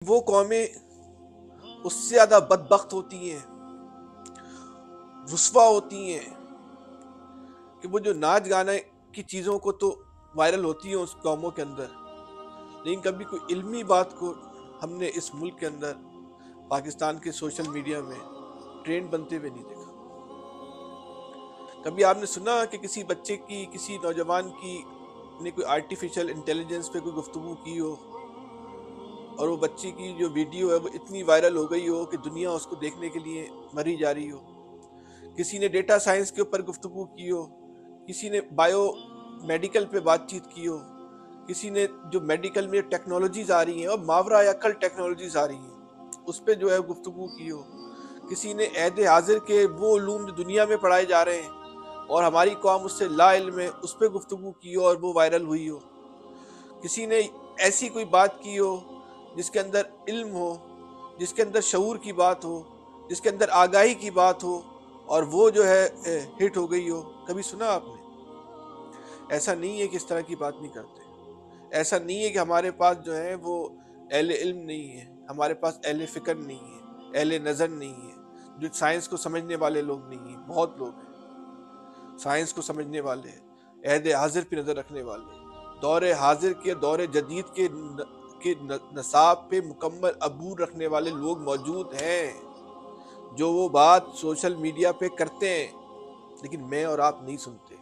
وہ قومیں اس سے زیادہ بدبخت ہوتی ہیں، رسوا ہوتی ہیں کہ وہ جو ناچ گانے کی چیزوں کو تو وائرل ہوتی ہیں اس قوموں کے اندر، لیکن کبھی کوئی علمی بات کو ہم نے اس ملک کے اندر پاکستان کے سوشل میڈیا میں ٹرینڈ بنتے ہوئے نہیں دیکھا۔ کبھی آپ نے سنا کہ کسی بچے کی، کسی نوجوان کی نے کوئی آرٹیفیشل انٹیلیجنس پہ کوئی گفتگو کی ہو اور وہ بچی کی جو ویڈیو ہے وہ اتنی وائرل ہو گئی ہو کہ دنیا اس کو دیکھنے کے لیے مری جا رہی ہو؟ کسی نے ڈیٹا سائنس کے اوپر گفتگو کی ہو، کسی نے بائیو میڈیکل پہ بات چیت کی ہو، کسی نے جو میڈیکل میں ٹیکنالوجیز آ رہی ہیں اور ماورا عقل ٹیکنالوجیز آ رہی ہیں اس پہ جو ہے گفتگو کی ہو، کسی نے عہد حاضر کے وہ علوم جو دنیا میں پڑھائے جا رہے ہیں اور ہماری قوم اس سے لا علم ہے اس پہ گفتگو کی ہو اور وہ وائرل ہوئی ہو، کسی نے ایسی کوئی بات کی ہو جس کے اندر علم ہو، جس کے اندر شعور کی بات ہو، جس کے اندر آگاہی کی بات ہو اور وہ جو ہے ہٹ ہو گئی ہو؟ کبھی سنا آپ نے؟ ایسا نہیں ہے کہ اس طرح کی بات نہیں کرتے، ایسا نہیں ہے کہ ہمارے پاس جو ہے وہ اہل علم نہیں ہے، ہمارے پاس اہل فکر نہیں ہے، اہل نظر نہیں ہے، جو سائنس کو سمجھنے والے لوگ نہیں ہیں۔ بہت لوگ ہیں سائنس کو سمجھنے والے، عہد حاضر پہ نظر رکھنے والے، دور حاضر کے، دور جدید کے نصاب پہ مکمل عبور رکھنے والے لوگ موجود ہیں جو وہ بات سوشل میڈیا پہ کرتے ہیں، لیکن میں اور آپ نہیں سنتے۔